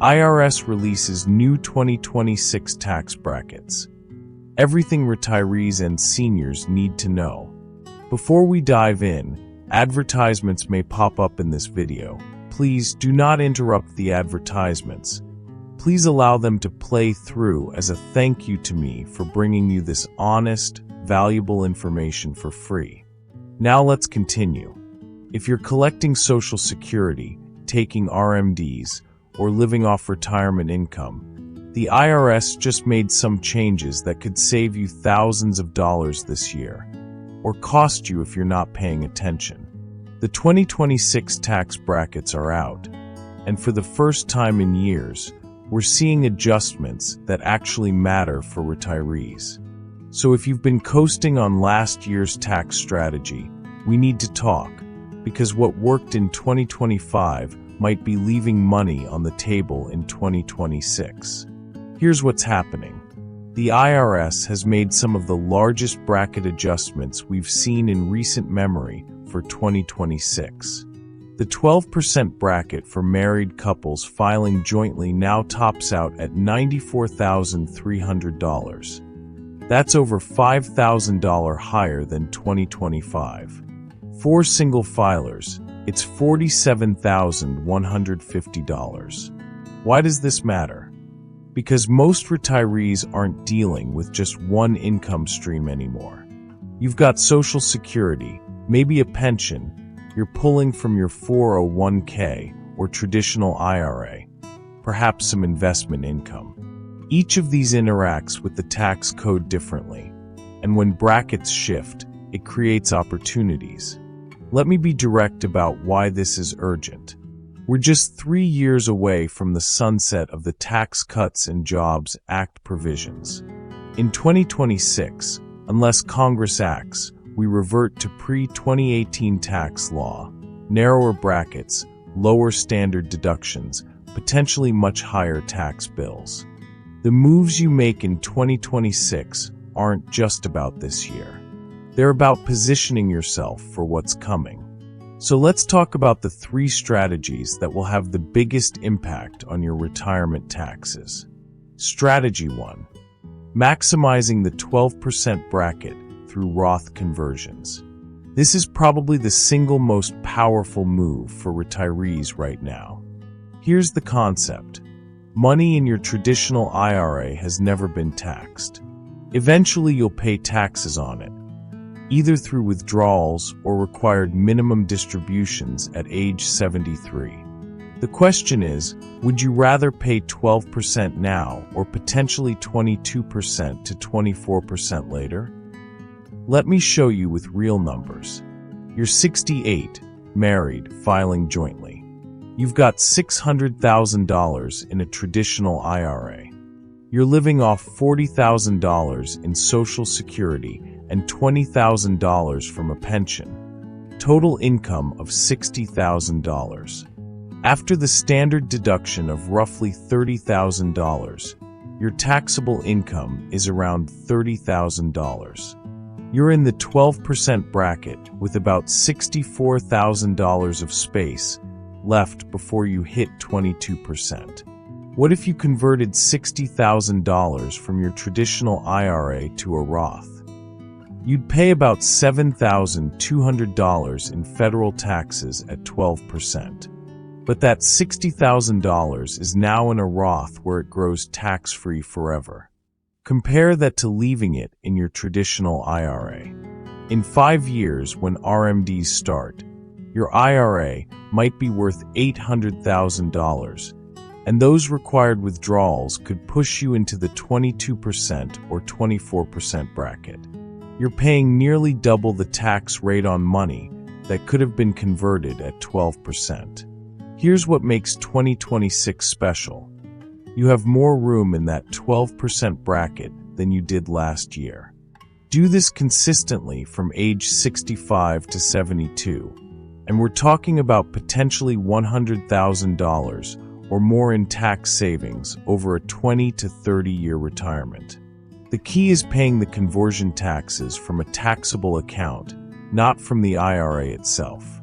IRS releases new 2026 tax brackets. Everything retirees and seniors need to know. Before we dive in, advertisements may pop up in this video. Please do not interrupt the advertisements. Please allow them to play through as a thank you to me for bringing you this honest, valuable information for free. Now let's continue. If you're collecting Social Security, taking RMDs, or living off retirement income, the IRS just made some changes that could save you thousands of dollars this year, or cost you if you're not paying attention. The 2026 tax brackets are out, and for the first time in years, we're seeing adjustments that actually matter for retirees. So if you've been coasting on last year's tax strategy, we need to talk, because what worked in 2025 might be leaving money on the table in 2026. Here's what's happening. The IRS has made some of the largest bracket adjustments we've seen in recent memory for 2026. The 12% bracket for married couples filing jointly now tops out at $94,300. That's over $5,000 higher than 2025. For single filers, it's $47,150. Why does this matter? Because most retirees aren't dealing with just one income stream anymore. You've got Social Security, maybe a pension, you're pulling from your 401k or traditional IRA, perhaps some investment income. Each of these interacts with the tax code differently, and when brackets shift, it creates opportunities. Let me be direct about why this is urgent. We're just 3 years away from the sunset of the Tax Cuts and Jobs Act provisions. In 2026, unless Congress acts, we revert to pre-2018 tax law, narrower brackets, lower standard deductions, potentially much higher tax bills. The moves you make in 2026 aren't just about this year. They're about positioning yourself for what's coming. So let's talk about the 3 strategies that will have the biggest impact on your retirement taxes. Strategy 1. Maximizing the 12% bracket through Roth conversions. This is probably the single most powerful move for retirees right now. Here's the concept. Money in your traditional IRA has never been taxed. Eventually you'll pay taxes on it, either through withdrawals or required minimum distributions at age 73. The question is, would you rather pay 12% now or potentially 22% to 24% later? Let me show you with real numbers. You're 68, married, filing jointly. You've got $600,000 in a traditional IRA. You're living off $40,000 in Social Security and $20,000 from a pension. Total income of $60,000. After the standard deduction of roughly $30,000, your taxable income is around $30,000. You're in the 12% bracket with about $64,000 of space left before you hit 22%. What if you converted $60,000 from your traditional IRA to a Roth? You'd pay about $7,200 in federal taxes at 12%. But that $60,000 is now in a Roth where it grows tax-free forever. Compare that to leaving it in your traditional IRA. In 5 years, when RMDs start, your IRA might be worth $800,000, and those required withdrawals could push you into the 22% or 24% bracket. You're paying nearly double the tax rate on money that could have been converted at 12%. Here's what makes 2026 special. You have more room in that 12% bracket than you did last year. Do this consistently from age 65 to 72, and we're talking about potentially $100,000 or more in tax savings over a 20 to 30-year retirement. The key is paying the conversion taxes from a taxable account, not from the IRA itself.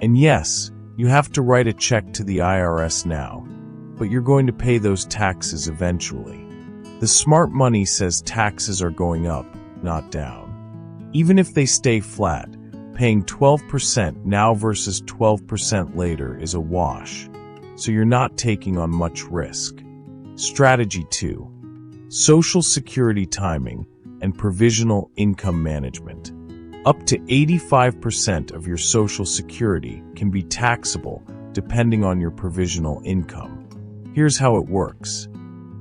And yes, you have to write a check to the IRS now. but you're going to pay those taxes eventually. The smart money says taxes are going up, not down. Even if they stay flat, paying 12% now versus 12% later is a wash, so you're not taking on much risk. Strategy 2. Social Security timing and provisional income management. Up to 85% of your Social Security can be taxable depending on your provisional income. Here's how it works.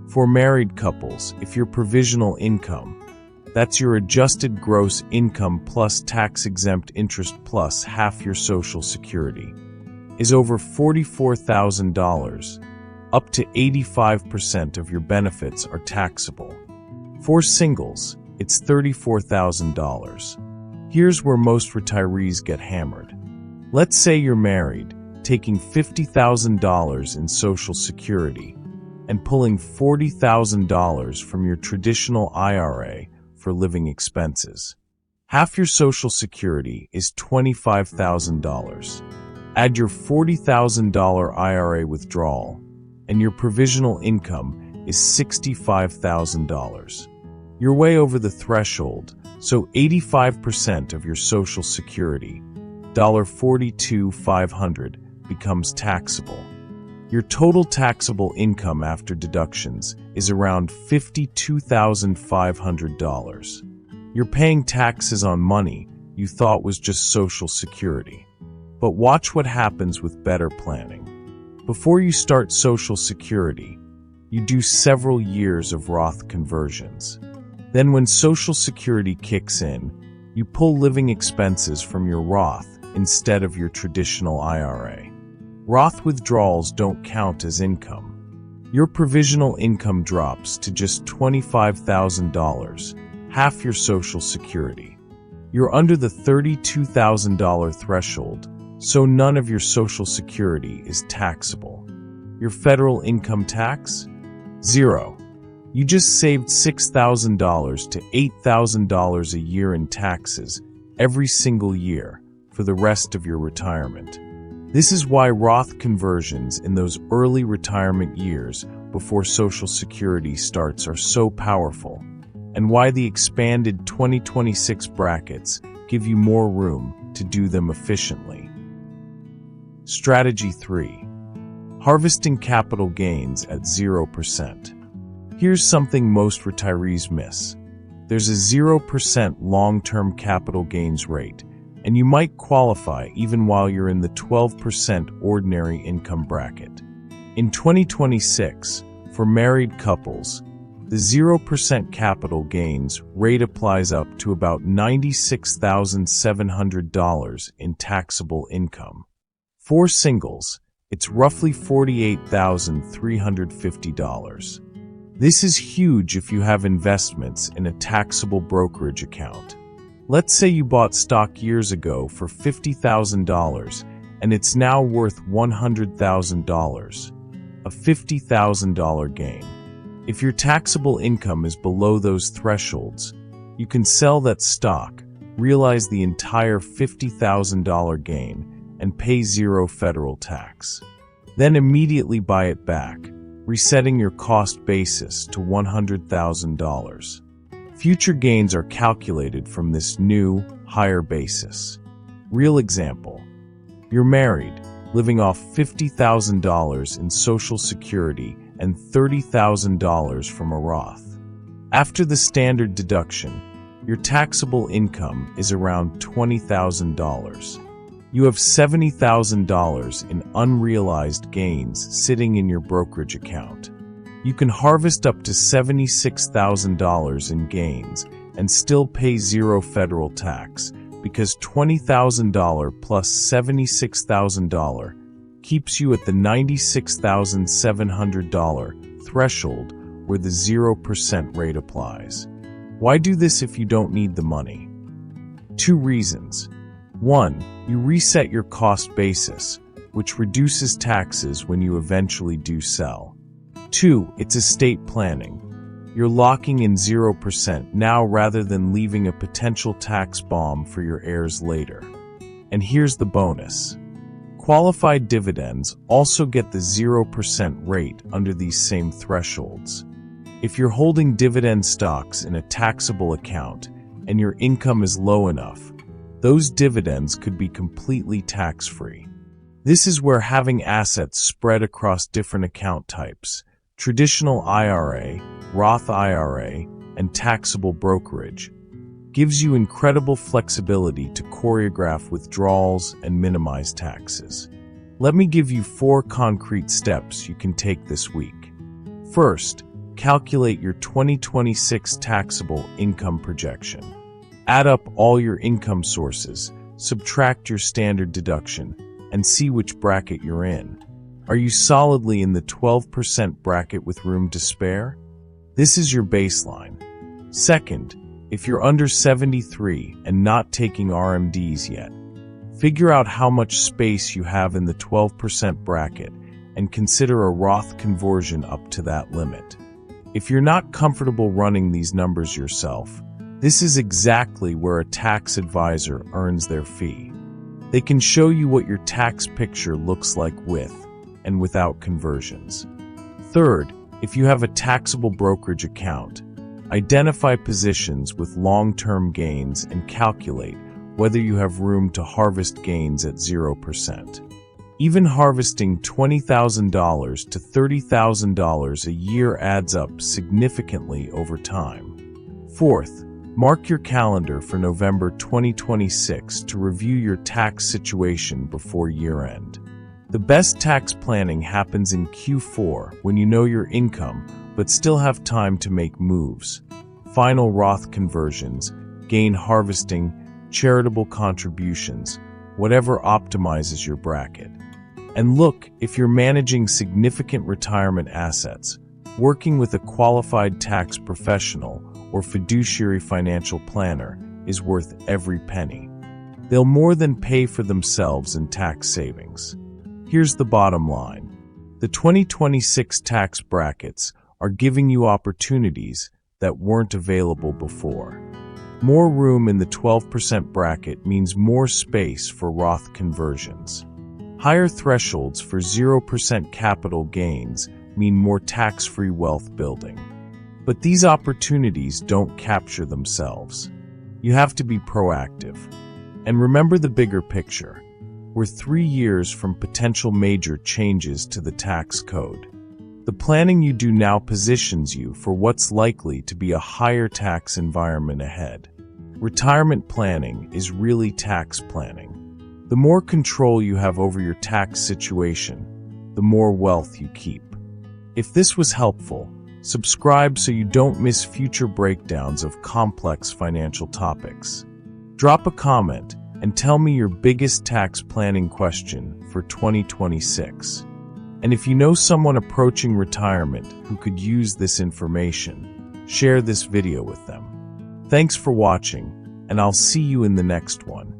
For married couples, if your provisional income, that's your adjusted gross income plus tax-exempt interest plus half your Social Security, is over $44,000, up to 85% of your benefits are taxable. For singles, it's $34,000. Here's where most retirees get hammered. Let's say you're married, taking $50,000 in Social Security and pulling $40,000 from your traditional IRA for living expenses. Half your Social Security is $25,000. Add your $40,000 IRA withdrawal, and your provisional income is $65,000. You're way over the threshold, so 85% of your Social Security, $42,500, becomes taxable. Your total taxable income after deductions is around $52,500. You're paying taxes on money you thought was just Social Security. But watch what happens with better planning. Before you start Social Security, you do several years of Roth conversions. Then when Social Security kicks in, you pull living expenses from your Roth instead of your traditional IRA. Roth withdrawals don't count as income. Your provisional income drops to just $25,000, half your Social Security. You're under the $32,000 threshold, so none of your Social Security is taxable. Your federal income tax? Zero. You just saved $6,000 to $8,000 a year in taxes every single year for the rest of your retirement. This is why Roth conversions in those early retirement years before Social Security starts are so powerful, and why the expanded 2026 brackets give you more room to do them efficiently. Strategy 3. Harvesting capital gains at 0%. Here's something most retirees miss. There's a 0% long-term capital gains rate, and you might qualify even while you're in the 12% ordinary income bracket. In 2026, for married couples, the 0% capital gains rate applies up to about $96,700 in taxable income. For singles, it's roughly $48,350. This is huge if you have investments in a taxable brokerage account. Let's say you bought stock years ago for $50,000 and it's now worth $100,000, a $50,000 gain. If your taxable income is below those thresholds, you can sell that stock, realize the entire $50,000 gain, and pay zero federal tax. Then immediately buy it back, resetting your cost basis to $100,000. Future gains are calculated from this new, higher basis. Real example. You're married, living off $50,000 in Social Security and $30,000 from a Roth. After the standard deduction, your taxable income is around $20,000. You have $70,000 in unrealized gains sitting in your brokerage account. You can harvest up to $76,000 in gains and still pay zero federal tax because $20,000 plus $76,000 keeps you at the $96,700 threshold where the 0% rate applies. Why do this if you don't need the money? 2 reasons. 1, you reset your cost basis, which reduces taxes when you eventually do sell. 2, it's estate planning. You're locking in 0% now rather than leaving a potential tax bomb for your heirs later. And here's the bonus. Qualified dividends also get the 0% rate under these same thresholds. If you're holding dividend stocks in a taxable account and your income is low enough, those dividends could be completely tax-free. This is where having assets spread across different account types, traditional IRA, Roth IRA, and taxable brokerage, gives you incredible flexibility to choreograph withdrawals and minimize taxes. Let me give you 4 concrete steps you can take this week. First, calculate your 2026 taxable income projection. Add up all your income sources, subtract your standard deduction, and see which bracket you're in. Are you solidly in the 12% bracket with room to spare? This is your baseline. Second, if you're under 73 and not taking RMDs yet, figure out how much space you have in the 12% bracket and consider a Roth conversion up to that limit. If you're not comfortable running these numbers yourself, this is exactly where a tax advisor earns their fee. They can show you what your tax picture looks like with and without conversions. Third, if you have a taxable brokerage account, identify positions with long-term gains and calculate whether you have room to harvest gains at 0%. Even harvesting $20,000 to $30,000 a year adds up significantly over time. Fourth, mark your calendar for November 2026 to review your tax situation before year-end. The best tax planning happens in Q4 when you know your income but still have time to make moves. Final Roth conversions, gain harvesting, charitable contributions, whatever optimizes your bracket. And look, if you're managing significant retirement assets, working with a qualified tax professional or fiduciary financial planner is worth every penny. They'll more than pay for themselves in tax savings. Here's the bottom line. The 2026 tax brackets are giving you opportunities that weren't available before. More room in the 12% bracket means more space for Roth conversions. Higher thresholds for 0% capital gains mean more tax-free wealth building. But these opportunities don't capture themselves. You have to be proactive. And remember the bigger picture. We're 3 years from potential major changes to the tax code. The planning you do now positions you for what's likely to be a higher tax environment ahead. Retirement planning is really tax planning. The more control you have over your tax situation, the more wealth you keep. If this was helpful, subscribe so you don't miss future breakdowns of complex financial topics. Drop a comment and tell me your biggest tax planning question for 2026. And if you know someone approaching retirement who could use this information, share this video with them. Thanks for watching, and I'll see you in the next one.